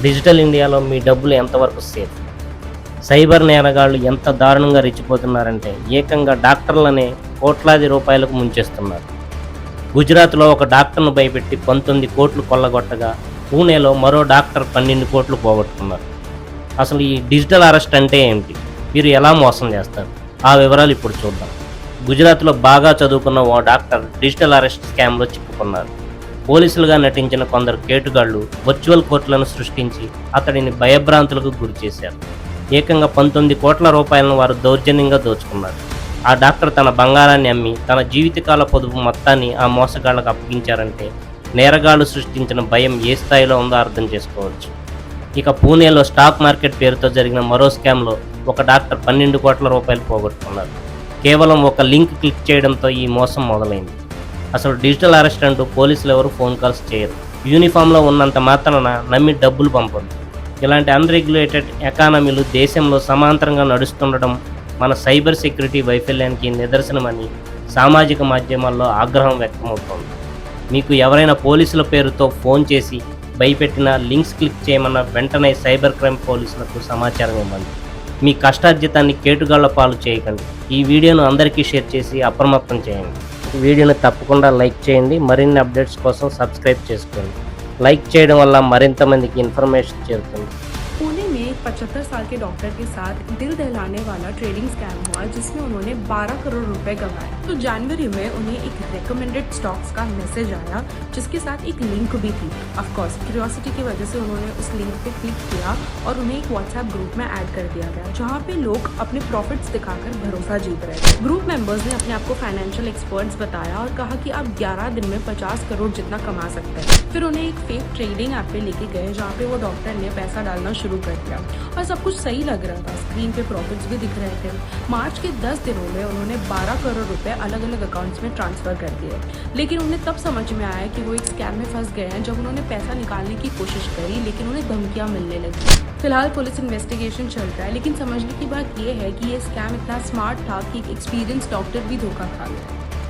Digital ఇండియాలో మీ డబ్బులు ఎంతవరకు సేఫ్? సైబర్ నేరగాళ్లు ఎంత దారుణంగా రెచ్చిపోతున్నారంటే ఏకంగా డాక్టర్లనే కోట్లాది రూపాయలకు ముంచేస్తున్నారు. గుజరాత్లో ఒక డాక్టర్ను భయపెట్టి 19 కోట్లు కొల్లగొట్టగా పూణేలో మరో డాక్టర్ 12 కోట్లు పోగొట్టుకున్నారు. అసలు ఈ డిజిటల్ అరెస్ట్ అంటే ఏమిటి? మీరు ఎలా మోసం చేస్తారు? ఆ వివరాలు ఇప్పుడు చూద్దాం. గుజరాత్లో బాగా చదువుకున్న ఓ డాక్టర్ డిజిటల్ అరెస్ట్ స్కామ్లో చిక్కుకున్నారు. పోలీసులుగా నటించిన కొందరు కేటుగాళ్లు వర్చువల్ కోర్టులను సృష్టించి అతడిని భయభ్రాంతులకు గురి చేశారు. ఏకంగా 19 కోట్ల రూపాయలను వారు దౌర్జన్యంగా దోచుకున్నారు. ఆ డాక్టర్ తన బంగారాన్ని అమ్మి తన జీవితకాల పొదుపు మొత్తాన్ని ఆ మోసగాళ్లకు అప్పగించారంటే నేరగాళ్లు సృష్టించిన భయం ఏ స్థాయిలో ఉందో అర్థం చేసుకోవచ్చు. ఇక పూణేలో స్టాక్ మార్కెట్ పేరుతో జరిగిన మరో స్కామ్లో ఒక డాక్టర్ 12 కోట్ల రూపాయలు పోగొట్టుకున్నారు. కేవలం ఒక లింక్ క్లిక్ చేయడంతో ఈ మోసం మొదలైంది. అసలు డిజిటల్ అరెస్ట్ అంటూ పోలీసులు ఎవరు ఫోన్ కాల్స్ చేయరు. యూనిఫామ్లో ఉన్నంత మాత్రాన నమ్మి డబ్బులు పంపొద్దు. ఇలాంటి అన్రెగ్యులేటెడ్ ఎకానమీలు దేశంలో సమాంతరంగా నడుస్తుండడం మన సైబర్ సెక్యూరిటీ వైఫల్యానికి నిదర్శనమని సామాజిక మాధ్యమాల్లో ఆగ్రహం వ్యక్తమవుతోంది. మీకు ఎవరైనా పోలీసుల పేరుతో ఫోన్ చేసి భయపెట్టిన లింక్స్ క్లిక్ చేయమన్న వెంటనే సైబర్ క్రైమ్ పోలీసులకు సమాచారం ఇవ్వండి. మీ కష్టార్జితాన్ని కేటుగాళ్ల పాలు చేయకండి. ఈ వీడియోను అందరికీ షేర్ చేసి అప్రమత్తం చేయండి. వీడియోని తప్పకుండా లైక్ చేయండి. మరిన్ని అప్డేట్స్ కోసం సబ్స్క్రైబ్ చేసుకోండి. లైక్ చేయడం వల్ల మరింత మందికి ఇన్ఫర్మేషన్ చేరుతుంది. पुणे में एक 75 साल के डॉक्टर के साथ दिल दहलाने वाला ट्रेडिंग स्कैम हुआ जिसमें उन्होंने 12 करोड़ रुपए गंवाए। तो जनवरी में उन्हें एक रेकमेंडेड स्टॉक्स का मैसेज आया जिसके साथ एक लिंक भी थी। ऑफ कोर्स क्यूरियोसिटी की वजह से उन्होंने उस लिंक पे क्लिक किया और उन्हें एक व्हाट्सएप ग्रुप में ऐड कर दिया गया जहाँ पे लोग अपने प्रॉफिट्स दिखाकर भरोसा जीत रहे थे। ग्रुप मेंबर्स ने अपने आप को फाइनेंशियल एक्सपर्ट्स बताया और कहा कि आप 11 दिन में 50 करोड़ जितना कमा सकते हैं। फिर उन्हें एक फेक ट्रेडिंग ऐप पे लेके गए जहाँ पे वो डॉक्टर ने पैसा डालना शुरू कर दिया और सब कुछ सही लग रहा था। स्क्रीन पे प्रॉफिट्स भी दिख रहे थे। मार्च के 10 दिनों में उन्होंने 12 करोड़ रुपए अलग अलग अकाउंट्स में ट्रांसफर कर दिए। लेकिन उन्हें तब समझ में आया कि वो एक स्कैम में फंस गए हैं जब उन्होंने पैसा निकालने की कोशिश करी लेकिन उन्हें धमकियां मिलने लगी। फिलहाल पुलिस इन्वेस्टिगेशन चल रहा है लेकिन समझने की बात यह है कि ये स्कैम इतना स्मार्ट था कि एक एक्सपीरियंस डॉक्टर भी धोखा खा गया।